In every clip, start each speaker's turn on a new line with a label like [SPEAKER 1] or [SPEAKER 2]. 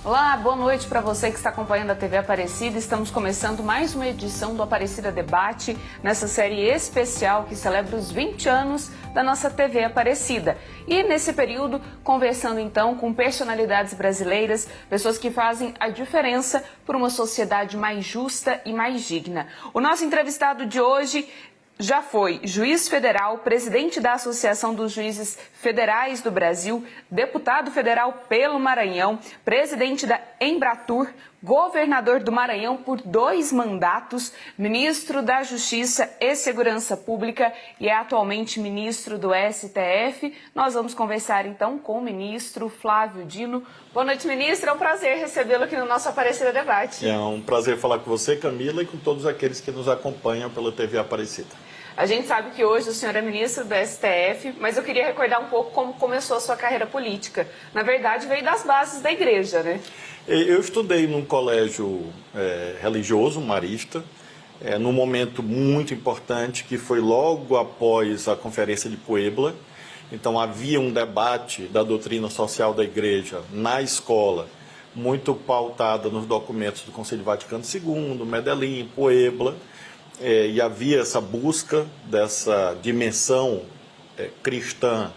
[SPEAKER 1] Olá, boa noite para você que está acompanhando a TV Aparecida. Estamos começando mais uma edição do Aparecida Debate, nessa série especial que celebra os 20 anos da nossa TV Aparecida. E nesse período, conversando então com personalidades brasileiras, pessoas que fazem a diferença por uma sociedade mais justa e mais digna. O nosso entrevistado de hoje já foi juiz federal, presidente da Associação dos Juízes Federais do Brasil, deputado federal pelo Maranhão, presidente da Embratur, governador do Maranhão por 2 mandatos, ministro da Justiça e Segurança Pública e é atualmente ministro do STF. Nós vamos conversar então com o ministro Flávio Dino. Boa noite, ministro. É um prazer recebê-lo aqui no nosso Aparecida Debate.
[SPEAKER 2] É um prazer falar com você, Camila, e com todos aqueles que nos acompanham pela TV Aparecida.
[SPEAKER 1] A gente sabe que hoje o senhor é ministro do STF, mas eu queria recordar um pouco como começou a sua carreira política. Na verdade, veio das bases da igreja, né?
[SPEAKER 2] Eu estudei num colégio religioso, marista, num momento muito importante, que foi logo após a Conferência de Puebla. Então, havia um debate da doutrina social da igreja na escola, muito pautada nos documentos do Concílio Vaticano II, Medellín, Puebla. E havia essa busca dessa dimensão cristã,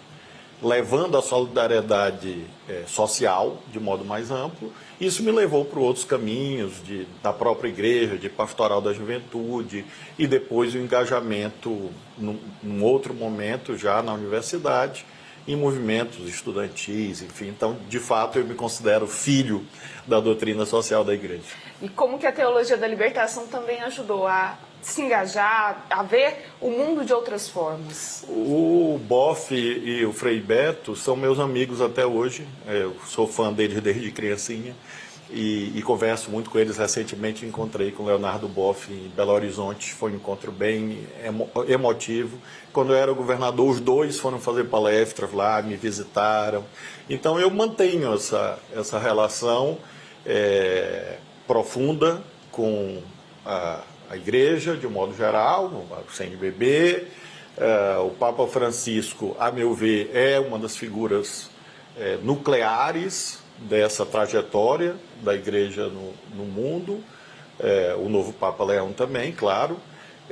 [SPEAKER 2] levando a solidariedade social de modo mais amplo. Isso me levou para outros caminhos da própria igreja, de pastoral da juventude, e depois o engajamento, num outro momento, já na universidade, em movimentos estudantis, enfim. Então, de fato, eu me considero filho da doutrina social da igreja.
[SPEAKER 1] E como que a teologia da libertação também ajudou a se engajar, a ver o mundo de outras formas?
[SPEAKER 2] O Boff e o Frei Beto são meus amigos até hoje. Eu sou fã deles desde criancinha e converso muito com eles. Recentemente encontrei com o Leonardo Boff em Belo Horizonte. Foi um encontro bem emotivo. Quando eu era governador, os dois foram fazer palestras lá, me visitaram. Então eu mantenho essa relação profunda com a igreja, de um modo geral, o CNBB. O Papa Francisco, a meu ver, é uma das figuras nucleares dessa trajetória da igreja no mundo. O novo Papa Leão também, claro.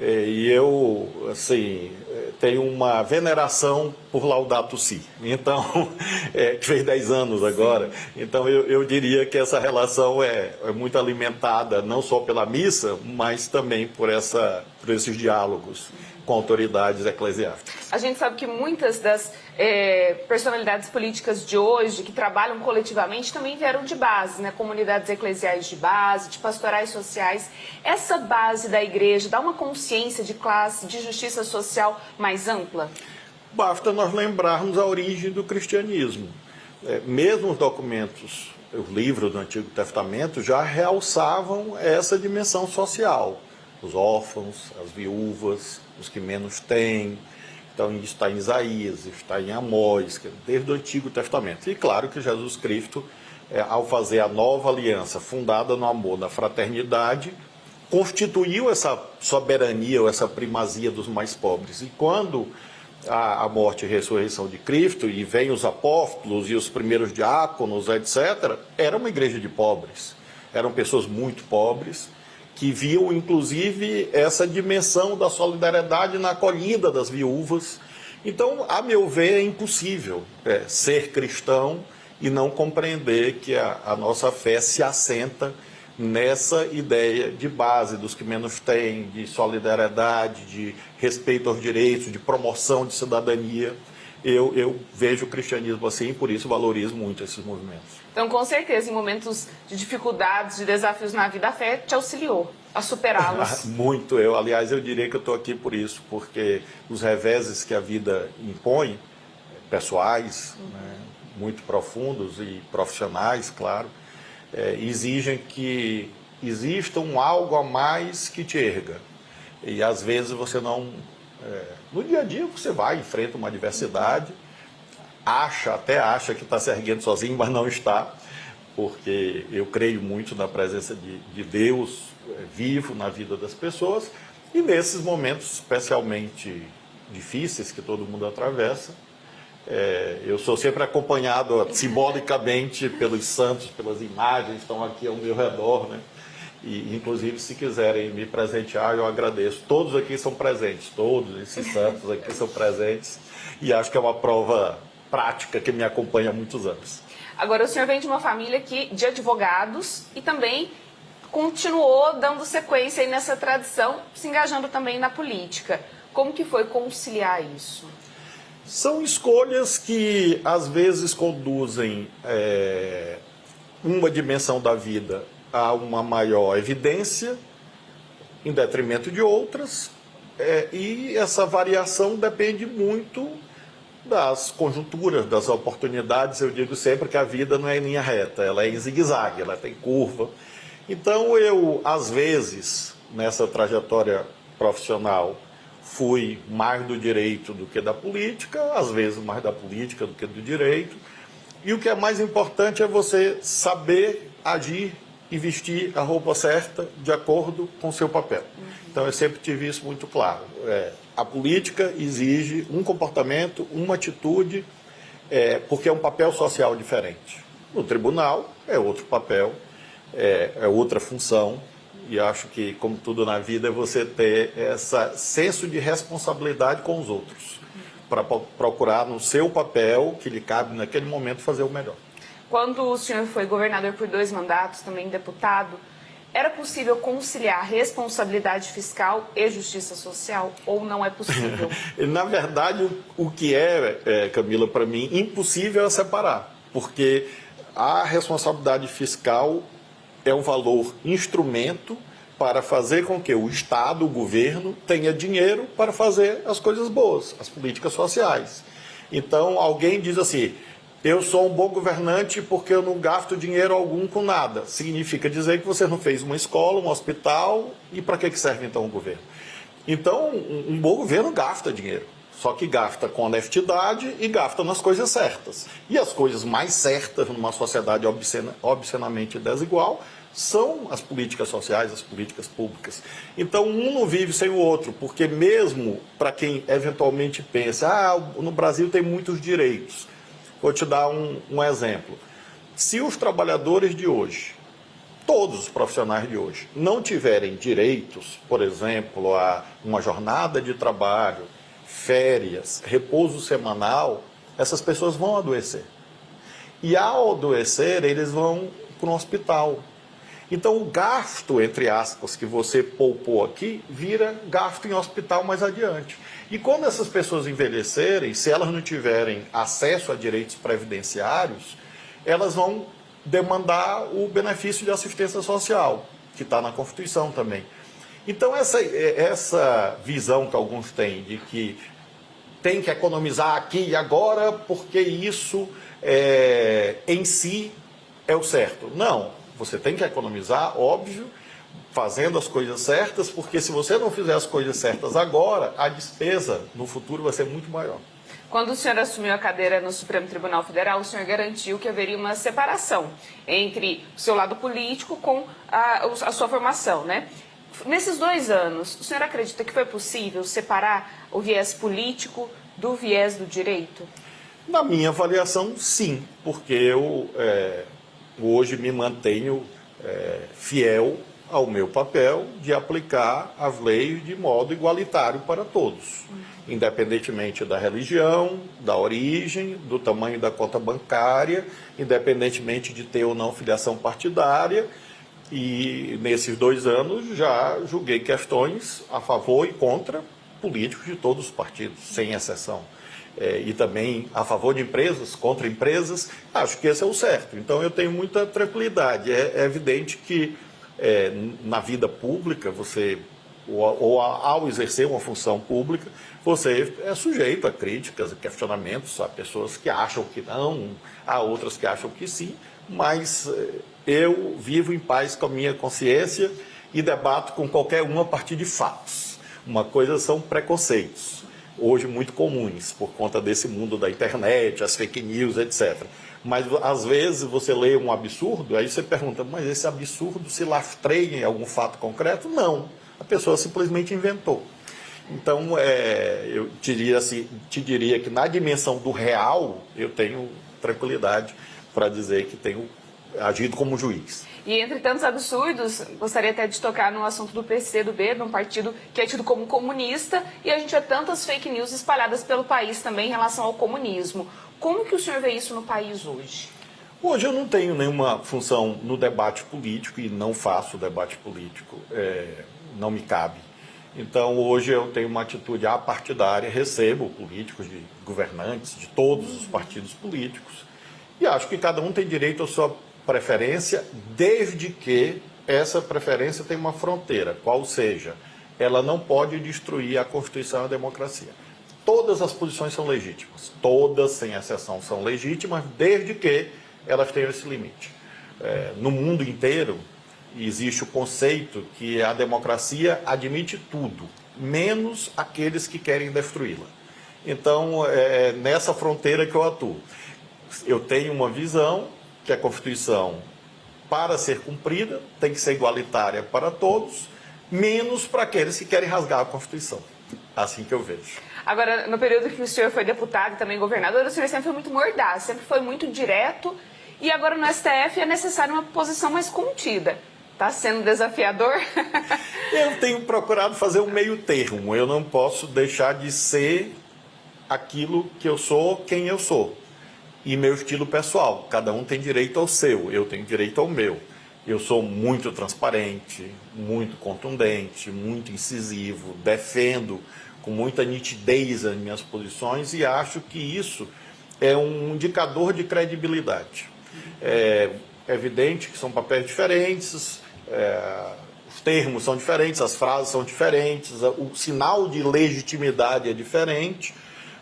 [SPEAKER 2] E eu, assim, tenho uma veneração por Laudato Si. Então, que fez 10 anos agora. Então, eu diria que essa relação é muito alimentada, não só pela missa, mas também por esses diálogos com autoridades eclesiásticas.
[SPEAKER 1] A gente sabe que muitas das personalidades políticas de hoje, que trabalham coletivamente, também vieram de base, né? Comunidades eclesiais de base, de pastorais sociais. Essa base da igreja dá uma consciência de classe, de justiça social mais ampla?
[SPEAKER 2] Basta nós lembrarmos a origem do cristianismo. Mesmo os documentos, os livros do Antigo Testamento já realçavam essa dimensão social. Os órfãos, as viúvas, os que menos têm. Então, isso está em Isaías, está em Amós, desde o Antigo Testamento. E claro que Jesus Cristo, ao fazer a nova aliança fundada no amor, na fraternidade, constituiu essa soberania, ou essa primazia dos mais pobres. E quando a morte e ressurreição de Cristo, e vem os apóstolos e os primeiros diáconos, etc., era uma igreja de pobres. Eram pessoas muito pobres, que viam, inclusive, essa dimensão da solidariedade na acolhida das viúvas. Então, a meu ver, é impossível ser cristão e não compreender que a nossa fé se assenta nessa ideia de base dos que menos têm, de solidariedade, de respeito aos direitos, de promoção de cidadania. Eu vejo o cristianismo assim e por isso valorizo muito esses movimentos.
[SPEAKER 1] Então, com certeza, em momentos de dificuldades, de desafios na vida, a fé te auxiliou a superá-los.
[SPEAKER 2] Muito. Aliás, eu diria que eu estou aqui por isso, porque os reveses que a vida impõe, pessoais, né, muito profundos e profissionais, claro, exigem que exista algo a mais que te erga. E às vezes você não... no dia a dia você vai, enfrenta uma adversidade, até acha que está se erguendo sozinho, mas não está, porque eu creio muito na presença de Deus vivo na vida das pessoas, e nesses momentos especialmente difíceis que todo mundo atravessa, Eu sou sempre acompanhado simbolicamente pelos santos, pelas imagens que estão aqui ao meu redor, né? E, inclusive, se quiserem me presentear, eu agradeço. Todos aqui são presentes, todos esses santos aqui são presentes. E acho que é uma prova prática que me acompanha há muitos anos.
[SPEAKER 1] Agora, o senhor vem de uma família de advogados e também continuou dando sequência aí nessa tradição, se engajando também na política. Como que foi conciliar isso?
[SPEAKER 2] São escolhas que, às vezes, conduzem uma dimensão da vida a uma maior evidência, em detrimento de outras, e essa variação depende muito das conjunturas, das oportunidades. Eu digo sempre que a vida não é em linha reta, ela é em zigue-zague, ela tem curva. Então eu, às vezes, nessa trajetória profissional, fui mais do direito do que da política, às vezes mais da política do que do direito. E o que é mais importante é você saber agir e vestir a roupa certa de acordo com o seu papel. Então eu sempre tive isso muito claro. A política exige um comportamento, uma atitude, porque é um papel social diferente. No tribunal é outro papel, é outra função, e acho que, como tudo na vida, é você ter esse senso de responsabilidade com os outros, para procurar no seu papel, que lhe cabe naquele momento, fazer o melhor.
[SPEAKER 1] Quando o senhor foi governador por 2 mandatos, também deputado, era possível conciliar responsabilidade fiscal e justiça social, ou não é possível?
[SPEAKER 2] Na verdade, o que Camila, para mim, impossível é separar, porque a responsabilidade fiscal é um valor instrumento para fazer com que o Estado, o governo, tenha dinheiro para fazer as coisas boas, as políticas sociais. Então, alguém diz assim: eu sou um bom governante porque eu não gasto dinheiro algum com nada. Significa dizer que você não fez uma escola, um hospital, e para que serve então o governo? Então, um bom governo gasta dinheiro, só que gasta com honestidade e gasta nas coisas certas. E as coisas mais certas numa sociedade obscenamente desigual são as políticas sociais, as políticas públicas. Então, um não vive sem o outro, porque mesmo para quem eventualmente pensa, no Brasil tem muitos direitos. Vou te dar um exemplo. Se os trabalhadores de hoje, todos os profissionais de hoje, não tiverem direitos, por exemplo, a uma jornada de trabalho, férias, repouso semanal, essas pessoas vão adoecer. E ao adoecer, eles vão para um hospital. Então, o gasto, entre aspas, que você poupou aqui, vira gasto em hospital mais adiante. E quando essas pessoas envelhecerem, se elas não tiverem acesso a direitos previdenciários, elas vão demandar o benefício de assistência social, que está na Constituição também. Então, essa visão que alguns têm de que tem que economizar aqui e agora, porque isso em si é o certo. Não. Você tem que economizar, óbvio, fazendo as coisas certas, porque se você não fizer as coisas certas agora, a despesa no futuro vai ser muito maior.
[SPEAKER 1] Quando o senhor assumiu a cadeira no Supremo Tribunal Federal, o senhor garantiu que haveria uma separação entre o seu lado político com a sua formação, né? Nesses 2 anos, o senhor acredita que foi possível separar o viés político do viés do direito?
[SPEAKER 2] Na minha avaliação, sim, porque eu hoje me mantenho fiel ao meu papel de aplicar as leis de modo igualitário para todos, independentemente da religião, da origem, do tamanho da conta bancária, independentemente de ter ou não filiação partidária. E nesses 2 anos já julguei questões a favor e contra políticos de todos os partidos, sem exceção. E também a favor de empresas, contra empresas, acho que esse é o certo. Então eu tenho muita tranquilidade. É evidente que na vida pública, você, ou ao exercer uma função pública, você é sujeito a críticas, a questionamentos, há pessoas que acham que não, há outras que acham que sim, mas eu vivo em paz com a minha consciência e debato com qualquer um a partir de fatos. Uma coisa são preconceitos, hoje muito comuns, por conta desse mundo da internet, as fake news, etc. Mas, às vezes, você lê um absurdo, aí você pergunta, mas esse absurdo se lastreia em algum fato concreto? Não, a pessoa simplesmente inventou. Então, eu te diria que na dimensão do real, eu tenho tranquilidade para dizer que tenho agido como juiz.
[SPEAKER 1] E entre tantos absurdos, gostaria até de tocar no assunto do PCdoB, de um partido que é tido como comunista, e a gente vê tantas fake news espalhadas pelo país também em relação ao comunismo. Como que o senhor vê isso no país hoje?
[SPEAKER 2] Hoje eu não tenho nenhuma função no debate político e não faço debate político, não me cabe. Então hoje eu tenho uma atitude apartidária, recebo políticos, de governantes de todos os partidos políticos e acho que cada um tem direito à sua preferência, desde que essa preferência tenha uma fronteira, qual seja, ela não pode destruir a Constituição e a democracia. Todas as posições são legítimas, todas, sem exceção, são legítimas, desde que elas tenham esse limite. No mundo inteiro, existe o conceito que a democracia admite tudo, menos aqueles que querem destruí-la. Então, é nessa fronteira que eu atuo. Eu tenho uma visão que a Constituição, para ser cumprida, tem que ser igualitária para todos, menos para aqueles que querem rasgar a Constituição. Assim que eu vejo.
[SPEAKER 1] Agora, no período que o senhor foi deputado e também governador, o senhor sempre foi muito mordaz, sempre foi muito direto, e agora no STF é necessário uma posição mais contida. Está sendo desafiador?
[SPEAKER 2] Eu tenho procurado fazer um meio termo. Eu não posso deixar de ser aquilo que eu sou, quem eu sou. E meu estilo pessoal. Cada um tem direito ao seu, eu tenho direito ao meu. Eu sou muito transparente, muito contundente, muito incisivo, defendo com muita nitidez as minhas posições e acho que isso é um indicador de credibilidade. É evidente que são papéis diferentes, os termos são diferentes, as frases são diferentes, o sinal de legitimidade é diferente,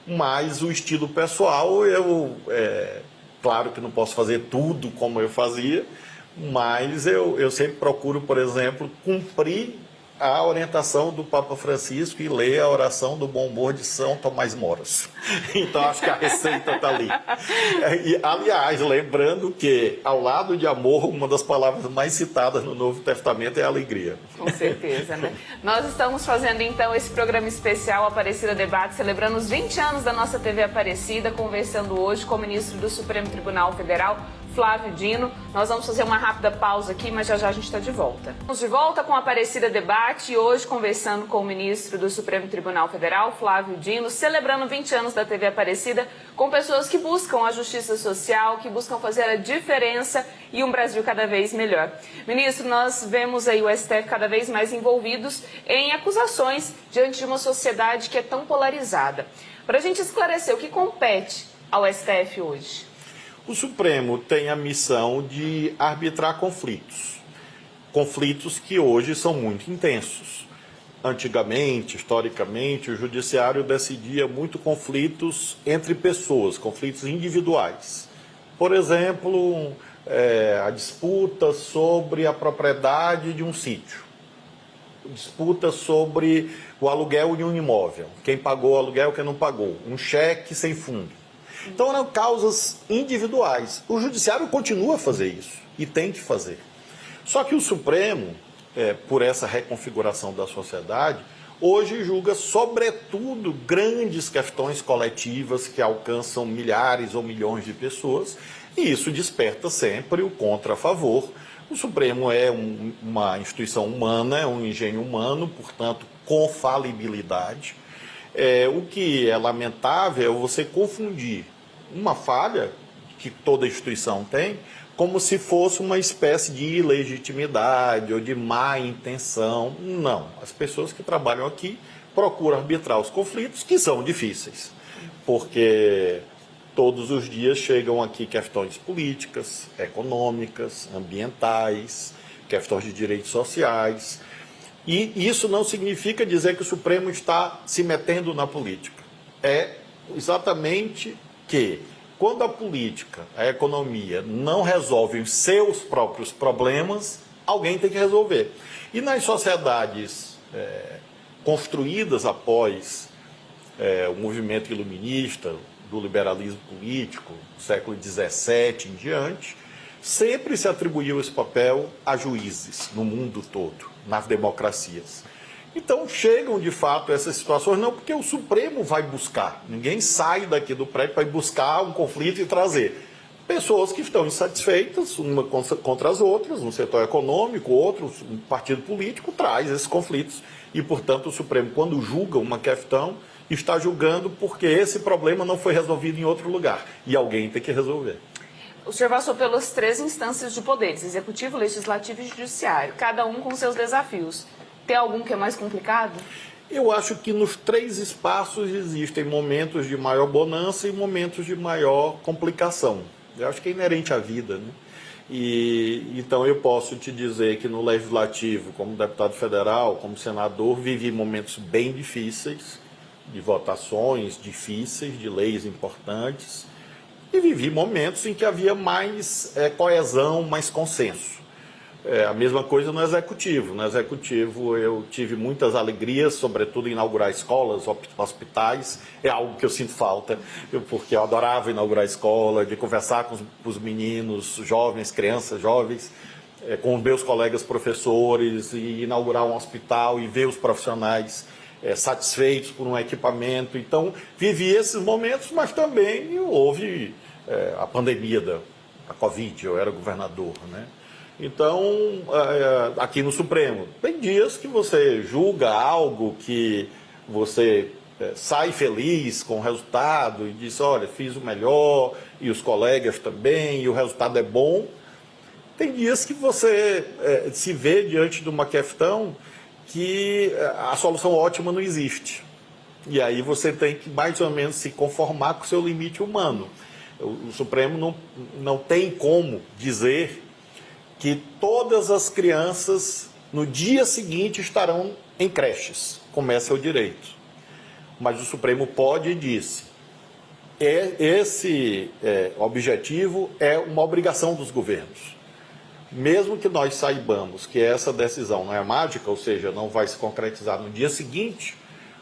[SPEAKER 2] mas o estilo pessoal, claro que não posso fazer tudo como eu fazia, mas eu sempre procuro, por exemplo, cumprir a orientação do Papa Francisco e ler a oração do bom humor de São Tomás Moras. Então, acho que a receita está ali. E, aliás, lembrando que, ao lado de amor, uma das palavras mais citadas no Novo Testamento é alegria.
[SPEAKER 1] Com certeza, né? Nós estamos fazendo, então, esse programa especial Aparecida Debate, celebrando os 20 anos da nossa TV Aparecida, conversando hoje com o ministro do Supremo Tribunal Federal, Flávio Dino. Nós vamos fazer uma rápida pausa aqui, mas já já a gente está de volta. Estamos de volta com a Aparecida Debate e hoje conversando com o ministro do Supremo Tribunal Federal, Flávio Dino, celebrando 20 anos da TV Aparecida, com pessoas que buscam a justiça social, que buscam fazer a diferença e um Brasil cada vez melhor. Ministro, nós vemos aí o STF cada vez mais envolvidos em acusações diante de uma sociedade que é tão polarizada. Para a gente esclarecer o que compete ao STF hoje.
[SPEAKER 2] O Supremo tem a missão de arbitrar conflitos. Conflitos que hoje são muito intensos. Antigamente, historicamente, o Judiciário decidia muito conflitos entre pessoas, conflitos individuais. Por exemplo, a disputa sobre a propriedade de um sítio. Disputa sobre o aluguel de um imóvel. Quem pagou o aluguel, quem não pagou. Um cheque sem fundo. Então eram causas individuais. O Judiciário continua a fazer isso e tem que fazer. Só que o Supremo, por essa reconfiguração da sociedade, hoje julga sobretudo grandes questões coletivas que alcançam milhares ou milhões de pessoas e isso desperta sempre o contra a favor. O Supremo é uma instituição humana, é um engenho humano, portanto, com falibilidade. O que é lamentável é você confundir uma falha que toda instituição tem como se fosse uma espécie de ilegitimidade ou de má intenção. Não. As pessoas que trabalham aqui procuram arbitrar os conflitos, que são difíceis, porque todos os dias chegam aqui questões políticas, econômicas, ambientais, questões de direitos sociais. E isso não significa dizer que o Supremo está se metendo na política. É exatamente que, quando a política, a economia, não resolvem os seus próprios problemas, alguém tem que resolver. E nas sociedades construídas após o movimento iluminista, do liberalismo político, do século XVII em diante, sempre se atribuiu esse papel a juízes no mundo todo, nas democracias. Então chegam de fato essas situações, não porque o Supremo vai buscar, ninguém sai daqui do prédio para ir buscar um conflito e trazer. Pessoas que estão insatisfeitas, uma contra as outras, um setor econômico, outro, um partido político, traz esses conflitos. E, portanto, o Supremo, quando julga uma questão, está julgando porque esse problema não foi resolvido em outro lugar. E alguém tem que resolver.
[SPEAKER 1] O senhor passou pelas 3 instâncias de poderes, executivo, legislativo e judiciário, cada um com seus desafios. Tem algum que é mais complicado?
[SPEAKER 2] Eu acho que nos 3 espaços existem momentos de maior bonança e momentos de maior complicação. Eu acho que é inerente à vida, né? Então eu posso te dizer que no Legislativo, como deputado federal, como senador, vivi momentos bem difíceis, de votações difíceis, de leis importantes, e vivi momentos em que havia mais coesão, mais consenso. A mesma coisa no Executivo. No Executivo eu tive muitas alegrias, sobretudo inaugurar escolas, hospitais. É algo que eu sinto falta, porque eu adorava inaugurar escola, de conversar com os meninos, jovens, crianças, jovens, com os meus colegas professores, e inaugurar um hospital e ver os profissionais satisfeitos por um equipamento. Então, vivi esses momentos, mas também houve a pandemia da Covid, eu era governador, né? Então, aqui no Supremo, tem dias que você julga algo que você sai feliz com o resultado e diz, olha, fiz o melhor, e os colegas também, e o resultado é bom. Tem dias que você se vê diante de uma questão que a solução ótima não existe. E aí você tem que mais ou menos se conformar com o seu limite humano. O Supremo não tem como dizer que todas as crianças no dia seguinte estarão em creches, como é seu direito. Mas o Supremo pode e disse, esse objetivo é uma obrigação dos governos. Mesmo que nós saibamos que essa decisão não é mágica, ou seja, não vai se concretizar no dia seguinte,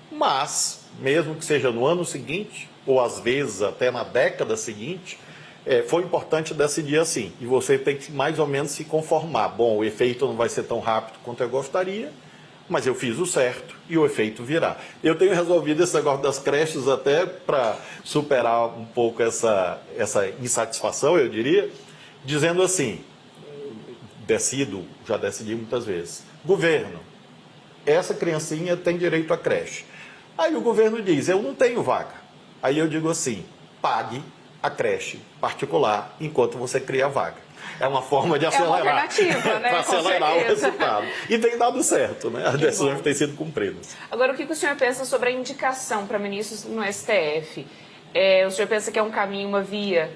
[SPEAKER 2] mas, mesmo que seja no ano seguinte, ou às vezes até na década seguinte, foi importante decidir assim. E você tem que mais ou menos se conformar. Bom, o efeito não vai ser tão rápido quanto eu gostaria, mas eu fiz o certo e o efeito virá. Eu tenho resolvido esse negócio das creches até para superar um pouco essa insatisfação, eu diria, dizendo assim, já decidi muitas vezes, governo, essa criancinha tem direito à creche. Aí o governo diz, eu não tenho vaga. Aí eu digo assim, pague a creche particular enquanto você cria a vaga. É uma forma de acelerar.
[SPEAKER 1] É uma alternativa, né?
[SPEAKER 2] Para acelerar o resultado. E tem dado certo, né? As decisões têm sido cumpridas.
[SPEAKER 1] Agora, o que o senhor pensa sobre a indicação para ministros no STF? O senhor pensa que é um caminho, uma via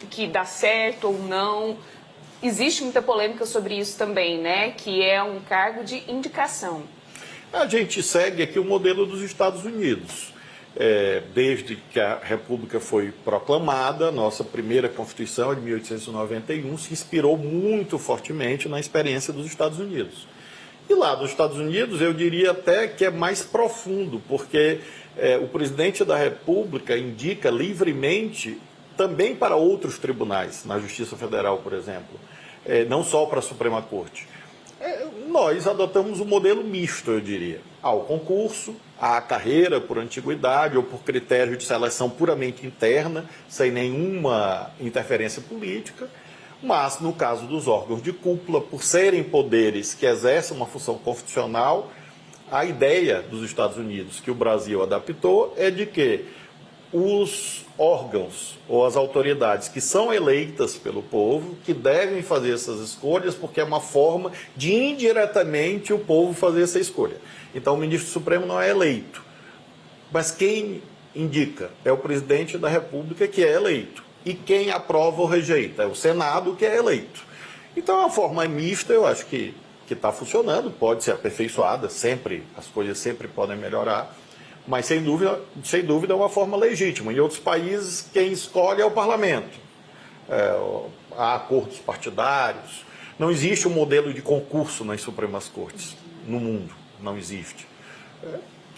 [SPEAKER 1] que dá certo ou não? Existe muita polêmica sobre isso também, né? Que é um cargo de indicação.
[SPEAKER 2] A gente segue aqui o modelo dos Estados Unidos. Desde que a República foi proclamada, nossa primeira Constituição, de 1891, se inspirou muito fortemente na experiência dos Estados Unidos. E lá nos Estados Unidos, eu diria até que é mais profundo, porque o presidente da República indica livremente também para outros tribunais, na Justiça Federal, por exemplo, não só para a Suprema Corte. Nós adotamos um modelo misto, eu diria. Há o concurso, há a carreira por antiguidade ou por critério de seleção puramente interna, sem nenhuma interferência política, mas no caso dos órgãos de cúpula, por serem poderes que exercem uma função constitucional, a ideia dos Estados Unidos, que o Brasil adaptou, é de que os órgãos ou as autoridades que são eleitas pelo povo, que devem fazer essas escolhas, porque é uma forma de indiretamente o povo fazer essa escolha. Então o ministro Supremo não é eleito, mas quem indica é o presidente da República, que é eleito, e quem aprova ou rejeita é o Senado, que é eleito. Então é uma forma mista, eu acho que está funcionando, pode ser aperfeiçoada, sempre, as coisas sempre podem melhorar, mas sem dúvida é uma forma legítima. Em outros países, quem escolhe é o parlamento. Há acordos partidários. Não existe um modelo de concurso nas Supremas Cortes no mundo. Não existe.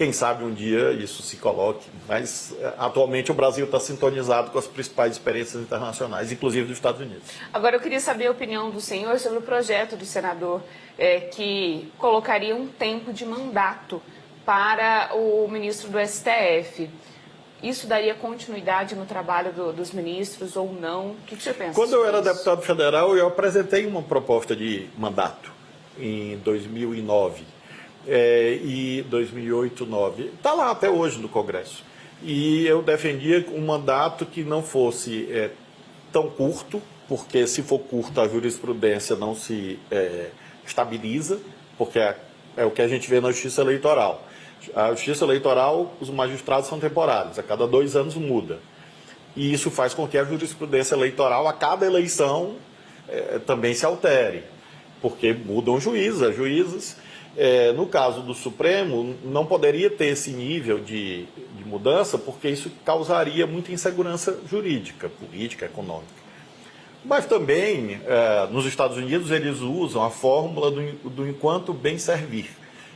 [SPEAKER 2] Quem sabe um dia isso se coloque, mas atualmente o Brasil está sintonizado com as principais experiências internacionais, inclusive dos Estados Unidos.
[SPEAKER 1] Agora eu queria saber a opinião do senhor sobre o projeto do senador que colocaria um tempo de mandato para o ministro do STF. Isso daria continuidade no trabalho dos ministros ou não? O que você pensa?
[SPEAKER 2] Quando eu era deputado federal, eu apresentei uma proposta de mandato em 2009. E 2008, 2009, está lá até hoje no Congresso. E eu defendia um mandato que não fosse tão curto, porque se for curto a jurisprudência não se estabiliza, porque é o que a gente vê na Justiça Eleitoral. A Justiça Eleitoral, os magistrados são temporários, a cada 2 anos muda. E isso faz com que a jurisprudência eleitoral, a cada eleição, também se altere, porque mudam juízes. No caso do Supremo, não poderia ter esse nível de mudança, porque isso causaria muita insegurança jurídica, política, econômica. Mas também, nos Estados Unidos, eles usam a fórmula do enquanto bem servir.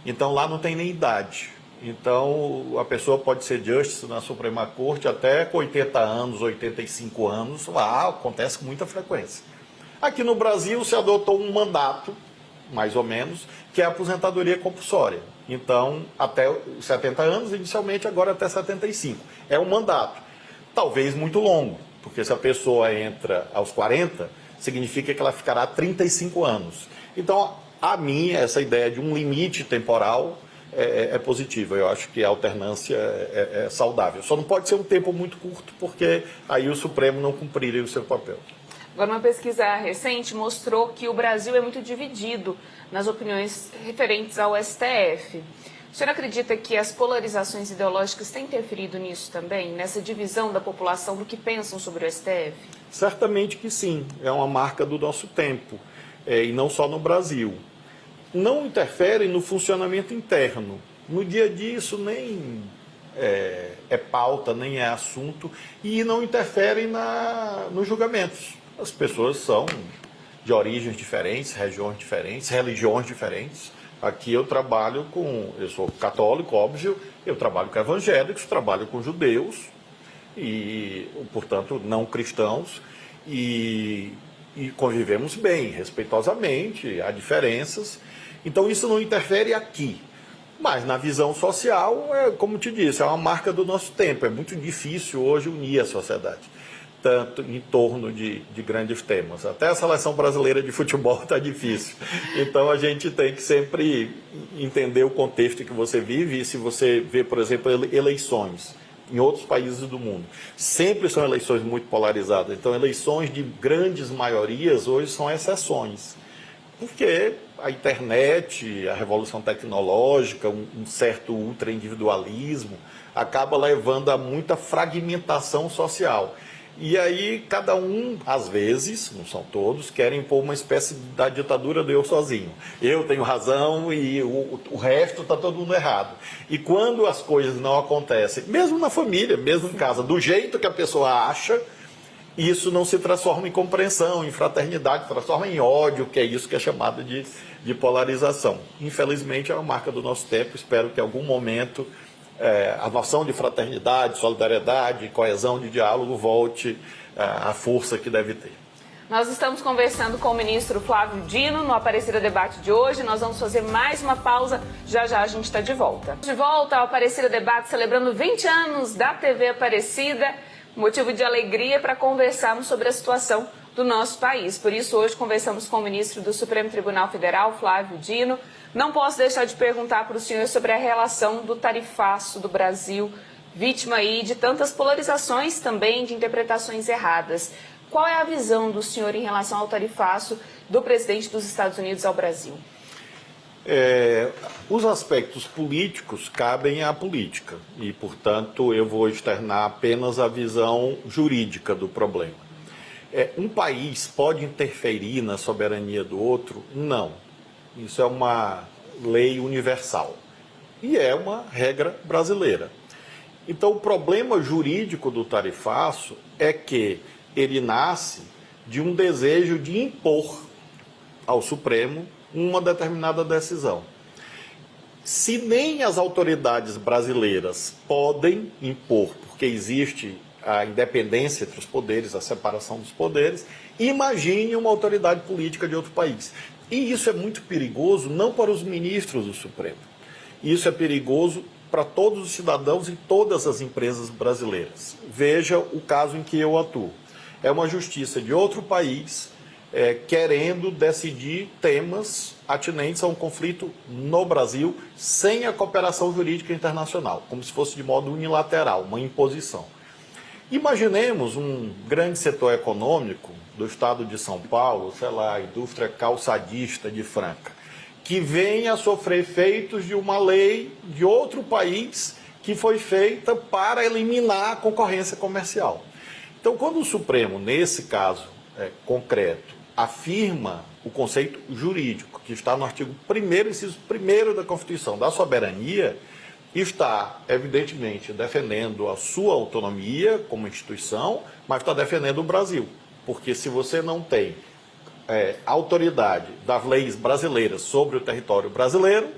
[SPEAKER 2] Então, lá não tem nem idade. Então, a pessoa pode ser justice na Suprema Corte até com 80 anos, 85 anos. Lá acontece com muita frequência. Aqui no Brasil, se adotou um mandato, mais ou menos, que é a aposentadoria compulsória. Então, até 70 anos, inicialmente, agora até 75. É um mandato, talvez muito longo, porque se a pessoa entra aos 40, significa que ela ficará 35 anos. Então, a mim, essa ideia de um limite temporal é positiva. Eu acho que a alternância é saudável. Só não pode ser um tempo muito curto, porque aí o Supremo não cumpriria o seu papel.
[SPEAKER 1] Agora, uma pesquisa recente mostrou que o Brasil é muito dividido nas opiniões referentes ao STF. O senhor acredita que as polarizações ideológicas têm interferido nisso também, nessa divisão da população do que pensam sobre o STF?
[SPEAKER 2] Certamente que sim, é uma marca do nosso tempo, e não só no Brasil. Não interfere no funcionamento interno. No dia a dia isso nem é pauta, nem é assunto, e não interfere nos julgamentos. As pessoas são de origens diferentes, regiões diferentes, religiões diferentes. Aqui eu sou católico, óbvio, eu trabalho com evangélicos, trabalho com judeus, e, portanto, não cristãos, e convivemos bem, respeitosamente, há diferenças. Então isso não interfere aqui. Mas na visão social, como te disse, é uma marca do nosso tempo. É muito difícil hoje unir a sociedade, tanto em torno de grandes temas. Até a seleção brasileira de futebol está difícil. Então a gente tem que sempre entender o contexto que você vive. E se você vê, por exemplo, eleições em outros países do mundo, sempre são eleições muito polarizadas. Então eleições de grandes maiorias hoje são exceções. Porque a internet, a revolução tecnológica, um certo ultra-individualismo, acaba levando a muita fragmentação social. E aí cada um, às vezes, não são todos, querem impor uma espécie da ditadura do eu sozinho. Eu tenho razão e o resto está todo mundo errado. E quando as coisas não acontecem, mesmo na família, mesmo em casa, do jeito que a pessoa acha, isso não se transforma em compreensão, em fraternidade, transforma em ódio, que é isso que é chamado de polarização. Infelizmente é uma marca do nosso tempo, espero que em algum momento a noção de fraternidade, solidariedade, coesão de diálogo volte à força que deve ter.
[SPEAKER 1] Nós estamos conversando com o ministro Flávio Dino no Aparecida Debate de hoje. Nós vamos fazer mais uma pausa, já já a gente está de volta. De volta ao Aparecida Debate, celebrando 20 anos da TV Aparecida. Motivo de alegria para conversarmos sobre a situação do nosso país. Por isso, hoje conversamos com o ministro do Supremo Tribunal Federal, Flávio Dino. Não posso deixar de perguntar para o senhor sobre a relação do tarifaço do Brasil, vítima aí de tantas polarizações também, de interpretações erradas. Qual é a visão do senhor em relação ao tarifaço do presidente dos Estados Unidos ao Brasil?
[SPEAKER 2] Os aspectos políticos cabem à política e, portanto, eu vou externar apenas a visão jurídica do problema. Um país pode interferir na soberania do outro? Não. Isso é uma lei universal e é uma regra brasileira. Então, o problema jurídico do tarifaço é que ele nasce de um desejo de impor ao Supremo uma determinada decisão. se nem as autoridades brasileiras podem impor, porque existe a independência entre os poderes, a separação dos poderes, imagine uma autoridade política de outro país. E isso é muito perigoso, não para os ministros do Supremo. Isso é perigoso para todos os cidadãos e todas as empresas brasileiras. Veja o caso em que eu atuo. É uma justiça de outro país querendo decidir temas atinentes a um conflito no Brasil sem a cooperação jurídica internacional, como se fosse de modo unilateral, uma imposição. Imaginemos um grande setor econômico do estado de São Paulo, sei lá, a indústria calçadista de Franca, que venha a sofrer efeitos de uma lei de outro país que foi feita para eliminar a concorrência comercial. Então, quando o Supremo, nesse caso concreto, afirma o conceito jurídico, que está no artigo 1º, inciso 1º da Constituição, da soberania, está, evidentemente, defendendo a sua autonomia como instituição, mas está defendendo o Brasil. Porque se você não tem autoridade das leis brasileiras sobre o território brasileiro,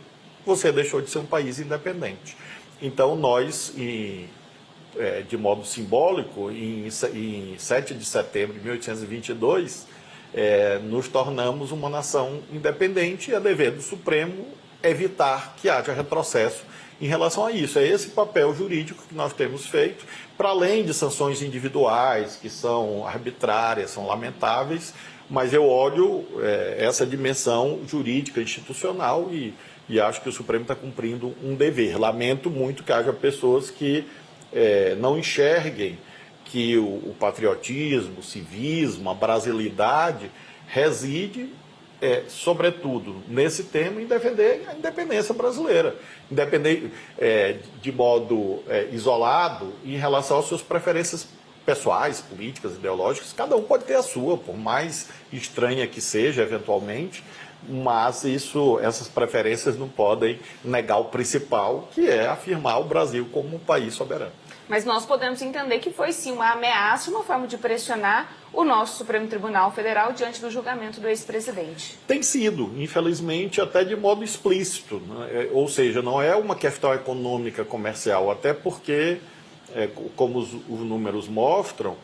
[SPEAKER 2] você deixou de ser um país independente. Então, nós, de modo simbólico, em 7 de setembro de 1822, nos tornamos uma nação independente e é dever do Supremo evitar que haja retrocesso em relação a isso. É esse papel jurídico que nós temos feito, para além de sanções individuais, que são arbitrárias, são lamentáveis, mas eu olho essa dimensão jurídica, institucional e acho que o Supremo está cumprindo um dever. Lamento muito que haja pessoas que não enxerguem que o patriotismo, o civismo, a brasilidade reside, sobretudo, nesse tema, em defender a independência brasileira. Independente, de modo isolado, em relação às suas preferências pessoais, políticas, ideológicas. Cada um pode ter a sua, por mais estranha que seja, eventualmente, mas essas preferências não podem negar o principal, que é afirmar o Brasil como um país soberano.
[SPEAKER 1] Mas nós podemos entender que foi sim uma ameaça, uma forma de pressionar o nosso Supremo Tribunal Federal diante do julgamento do ex-presidente.
[SPEAKER 2] Tem sido, infelizmente, até de modo explícito, né? Ou seja, não é uma questão econômica comercial, até porque, como os números mostram,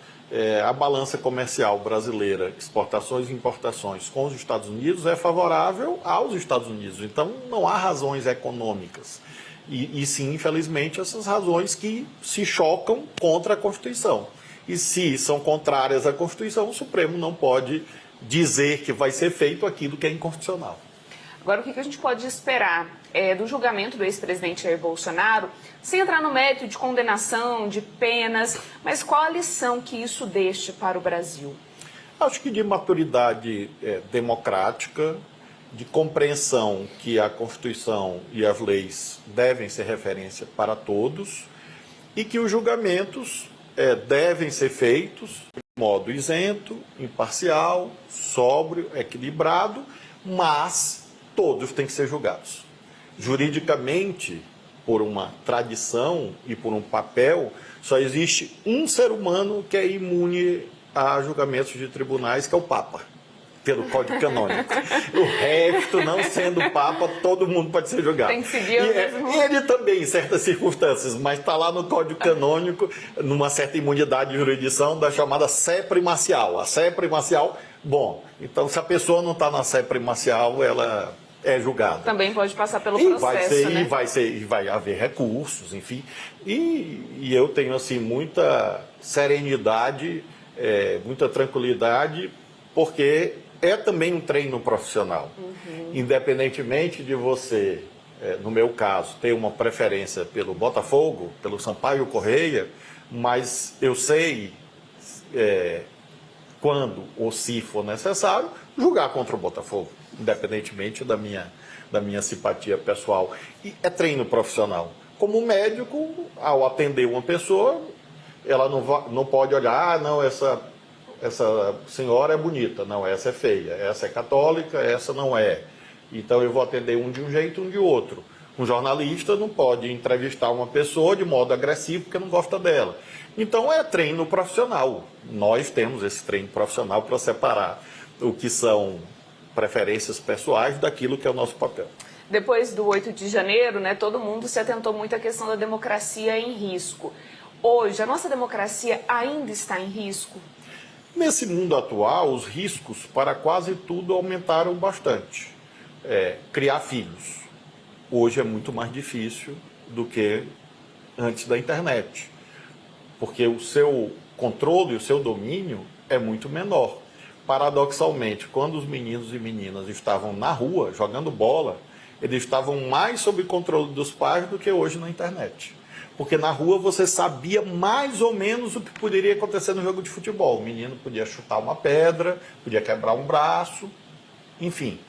[SPEAKER 2] a balança comercial brasileira, exportações e importações com os Estados Unidos, é favorável aos Estados Unidos. Então, não há razões econômicas. E sim, infelizmente, essas razões que se chocam contra a Constituição. E se são contrárias à Constituição, o Supremo não pode dizer que vai ser feito aquilo que é inconstitucional.
[SPEAKER 1] Agora, o que a gente pode esperar do julgamento do ex-presidente Jair Bolsonaro, sem entrar no mérito de condenação, de penas, mas qual a lição que isso deixa para o Brasil?
[SPEAKER 2] Acho que de maturidade democrática, de compreensão que a Constituição e as leis devem ser referência para todos e que os julgamentos devem ser feitos de modo isento, imparcial, sóbrio, equilibrado, mas todos têm que ser julgados. Juridicamente, por uma tradição e por um papel, só existe um ser humano que é imune a julgamentos de tribunais, que é o Papa, pelo Código Canônico. O resto, não sendo Papa, todo mundo pode ser julgado.
[SPEAKER 1] Tem que seguir o mesmo.
[SPEAKER 2] E ele também, em certas circunstâncias, mas está lá no Código Canônico, numa certa imunidade de jurisdição da chamada sé primacial. A sé primacial, bom, então se a pessoa não está na sé primacial, ela é julgada.
[SPEAKER 1] Também pode passar pelo processo, né?
[SPEAKER 2] E vai haver recursos, enfim. E eu tenho, assim, muita serenidade, muita tranquilidade, porque é também um treino profissional. Independentemente de você, no meu caso, ter uma preferência pelo Botafogo, pelo Sampaio Correia, mas eu sei, quando ou se for necessário, julgar contra o Botafogo, independentemente da minha simpatia pessoal. E é treino profissional. Como médico, ao atender uma pessoa, ela não pode olhar, não, essa senhora é bonita, não, essa é feia, essa é católica, essa não é. Então eu vou atender um de um jeito, um de outro. Um jornalista não pode entrevistar uma pessoa de modo agressivo porque não gosta dela. Então é treino profissional. Nós temos esse treino profissional para separar o que são preferências pessoais daquilo que é o nosso papel.
[SPEAKER 1] Depois do 8 de janeiro, né, todo mundo se atentou muito à questão da democracia em risco. Hoje, a nossa democracia ainda está em risco?
[SPEAKER 2] Nesse mundo atual, os riscos para quase tudo aumentaram bastante. Criar filhos. Hoje é muito mais difícil do que antes da internet, porque o seu controle, o seu domínio é muito menor. Paradoxalmente, quando os meninos e meninas estavam na rua jogando bola, eles estavam mais sob controle dos pais do que hoje na internet. Porque na rua você sabia mais ou menos o que poderia acontecer no jogo de futebol. O menino podia chutar uma pedra, podia quebrar um braço, enfim,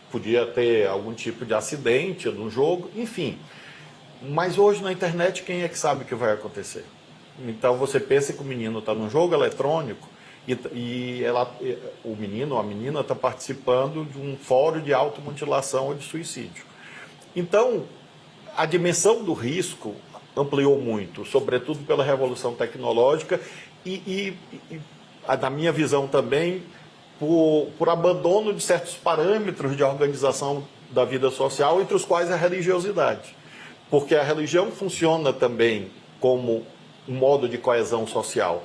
[SPEAKER 2] podia ter algum tipo de acidente no jogo, enfim. Mas hoje na internet, quem é que sabe o que vai acontecer? Então você pensa que o menino está num jogo eletrônico e o menino ou a menina está participando de um fórum de automutilação ou de suicídio. Então, a dimensão do risco ampliou muito, sobretudo pela revolução tecnológica e na minha visão também, por abandono de certos parâmetros de organização da vida social, entre os quais a religiosidade. Porque a religião funciona também como um modo de coesão social.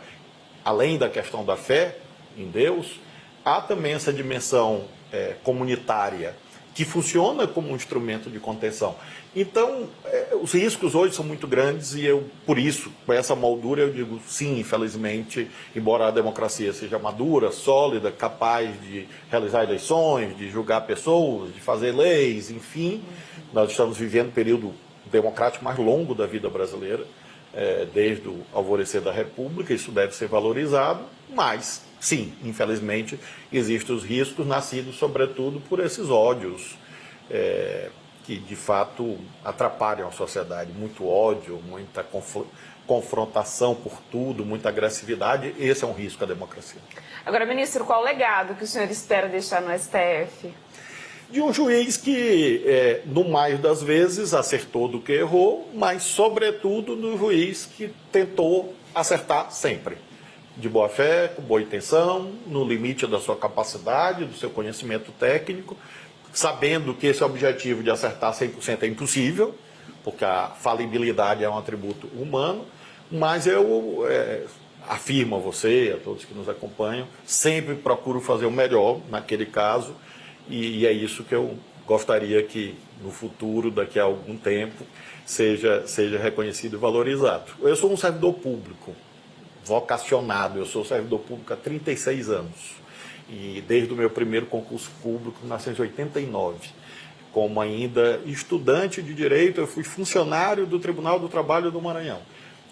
[SPEAKER 2] Além da questão da fé em Deus, há também essa dimensão comunitária, que funciona como um instrumento de contenção. Então, os riscos hoje são muito grandes e por isso, com essa moldura, eu digo sim, infelizmente, embora a democracia seja madura, sólida, capaz de realizar eleições, de julgar pessoas, de fazer leis, enfim, nós estamos vivendo um período democrático mais longo da vida brasileira, desde o alvorecer da República, isso deve ser valorizado, mas, sim, infelizmente, existem os riscos nascidos, sobretudo, por esses ódios que, de fato, atrapalham a sociedade. Muito ódio, muita confrontação por tudo, muita agressividade, esse é um risco à democracia.
[SPEAKER 1] Agora, ministro, qual o legado que o senhor espera deixar no STF?
[SPEAKER 2] De um juiz que, no mais das vezes, acertou do que errou, mas, sobretudo, do juiz que tentou acertar sempre. De boa fé, com boa intenção, no limite da sua capacidade, do seu conhecimento técnico, sabendo que esse objetivo de acertar 100% é impossível, porque a falibilidade é um atributo humano, mas eu afirmo a você, a todos que nos acompanham, sempre procuro fazer o melhor naquele caso, e é isso que eu gostaria que no futuro, daqui a algum tempo, seja reconhecido e valorizado. Eu sou um servidor público, vocacionado, eu sou servidor público há 36 anos, e desde o meu primeiro concurso público, em 1989, como ainda estudante de Direito, eu fui funcionário do Tribunal do Trabalho do Maranhão.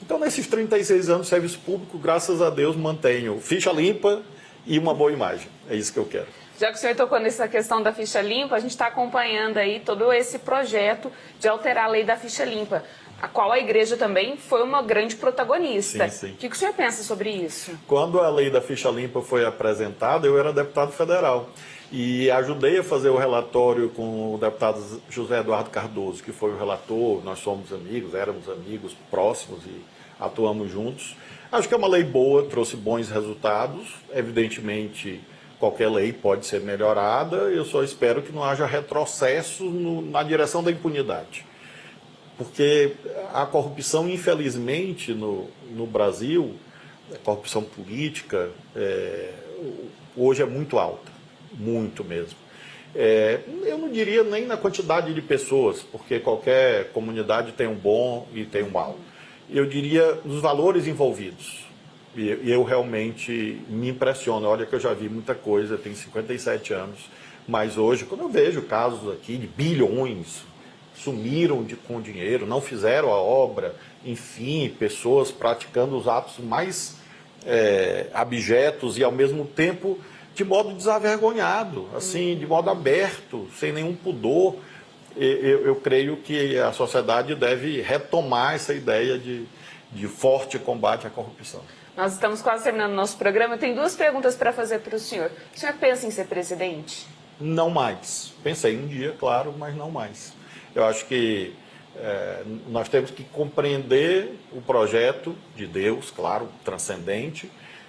[SPEAKER 2] Então, nesses 36 anos de serviço público, graças a Deus, mantenho ficha limpa e uma boa imagem. É isso que eu quero.
[SPEAKER 1] Já que o senhor tocou nessa questão da ficha limpa, a gente está acompanhando aí todo esse projeto de alterar a lei da ficha limpa, a qual a igreja também foi uma grande protagonista.
[SPEAKER 2] Sim, sim.
[SPEAKER 1] O que o senhor pensa sobre isso?
[SPEAKER 2] Quando a lei da ficha limpa foi apresentada, eu era deputado federal e ajudei a fazer o relatório com o deputado José Eduardo Cardoso, que foi o relator. Nós somos amigos, éramos amigos próximos e atuamos juntos. Acho que é uma lei boa, trouxe bons resultados. Evidentemente, qualquer lei pode ser melhorada, eu só espero que não haja retrocesso na direção da impunidade. Porque a corrupção, infelizmente, no Brasil, a corrupção política, hoje é muito alta, muito mesmo. Eu não diria nem na quantidade de pessoas, porque qualquer comunidade tem um bom e tem um mau. Eu diria nos valores envolvidos. E eu realmente me impressiono. Olha que eu já vi muita coisa, tenho 57 anos, mas hoje, quando eu vejo casos aqui de bilhões, sumiram com dinheiro, não fizeram a obra, enfim, pessoas praticando os atos mais abjetos e, ao mesmo tempo, de modo desavergonhado, assim, de modo aberto, sem nenhum pudor. Eu creio que a sociedade deve retomar essa ideia de forte combate à corrupção.
[SPEAKER 1] Nós estamos quase terminando o nosso programa. Eu tenho duas perguntas para fazer para o senhor. O senhor pensa em ser presidente?
[SPEAKER 2] Não mais. Pensei um dia, claro, mas não mais. Eu acho que nós temos que compreender o projeto de Deus, claro, transcendente,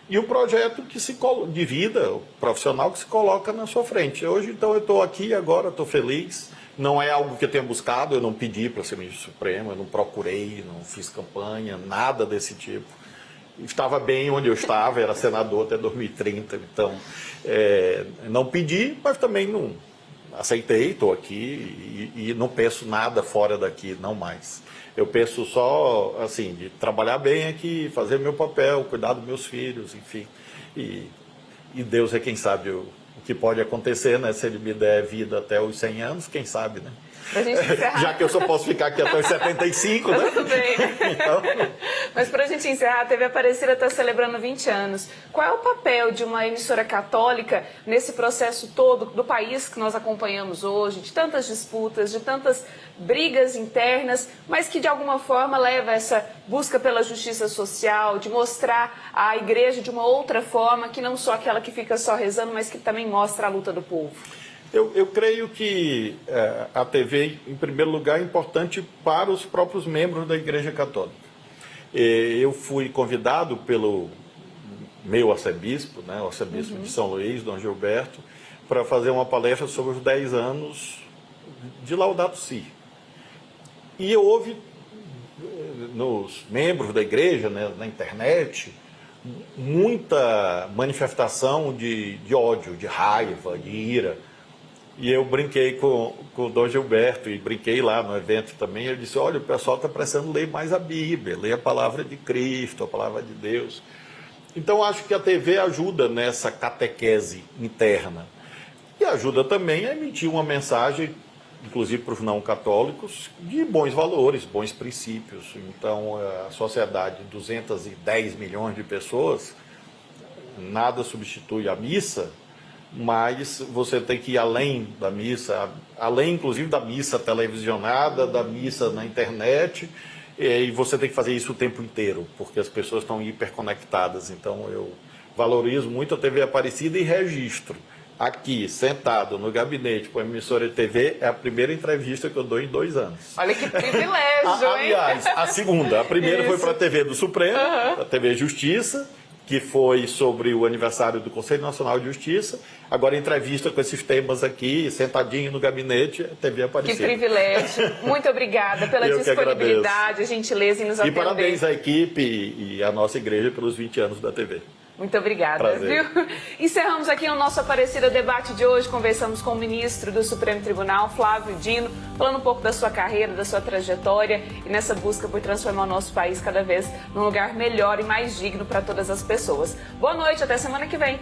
[SPEAKER 2] e o projeto de vida profissional que se coloca na sua frente. Hoje, então, eu estou aqui agora, estou feliz. Não é algo que eu tenha buscado, eu não pedi para ser ministro supremo, eu não procurei, não fiz campanha, nada desse tipo. Estava bem onde eu estava, era senador até 2030, então não pedi, mas também não aceitei, estou aqui e não penso nada fora daqui, não mais. Eu penso só, assim, de trabalhar bem aqui, fazer meu papel, cuidar dos meus filhos, enfim. E Deus é quem sabe o que pode acontecer, né? Se Ele me der vida até os 100 anos, quem sabe, né?
[SPEAKER 1] Pra gente encerrar.
[SPEAKER 2] Já que eu só posso ficar aqui até os 75, né?
[SPEAKER 1] Tudo bem.
[SPEAKER 2] Então...
[SPEAKER 1] Mas para a gente encerrar, a TV Aparecida está celebrando 20 anos. Qual é o papel de uma emissora católica nesse processo todo do país que nós acompanhamos hoje, de tantas disputas, de tantas brigas internas, mas que de alguma forma leva essa busca pela justiça social, de mostrar a igreja de uma outra forma, que não só aquela que fica só rezando, mas que também mostra a luta do povo?
[SPEAKER 2] Eu creio que a TV, em primeiro lugar, é importante para os próprios membros da Igreja Católica. Eu fui convidado pelo meu arcebispo, né, o arcebispo de São Luís, Dom Gilberto, para fazer uma palestra sobre os 10 anos de Laudato Si. E houve nos membros da igreja, né, na internet, muita manifestação de ódio, de raiva, de ira. E eu brinquei com o Dom Gilberto, e brinquei lá no evento também. Ele disse: olha, o pessoal está precisando ler mais a Bíblia, ler a palavra de Cristo, a palavra de Deus. Então, acho que a TV ajuda nessa catequese interna. E ajuda também a emitir uma mensagem, inclusive para os não católicos, de bons valores, bons princípios. Então, a sociedade de 210 milhões de pessoas, nada substitui a missa, mas você tem que ir além da missa, além inclusive da missa televisionada, da missa na internet, e você tem que fazer isso o tempo inteiro, porque as pessoas estão hiperconectadas. Então eu valorizo muito a TV Aparecida e registro. Aqui, sentado no gabinete com a emissora de TV, é a primeira entrevista que eu dou em 2 anos.
[SPEAKER 1] Olha que privilégio, hein?
[SPEAKER 2] Aliás, a segunda. A primeira foi para a TV do Supremo, a TV Justiça, que foi sobre o aniversário do Conselho Nacional de Justiça. Agora, entrevista com esses temas aqui, sentadinho no gabinete, a TV Aparecida.
[SPEAKER 1] Que privilégio. Muito obrigada pela disponibilidade, a gentileza em nos atender.
[SPEAKER 2] E parabéns à equipe e à nossa igreja pelos 20 anos da TV.
[SPEAKER 1] Muito obrigada,
[SPEAKER 2] Prazer.
[SPEAKER 1] Viu? Encerramos aqui o nosso Aparecida Debate de hoje. Conversamos com o ministro do Supremo Tribunal, Flávio Dino, falando um pouco da sua carreira, da sua trajetória e nessa busca por transformar o nosso país cada vez num lugar melhor e mais digno para todas as pessoas. Boa noite, até semana que vem.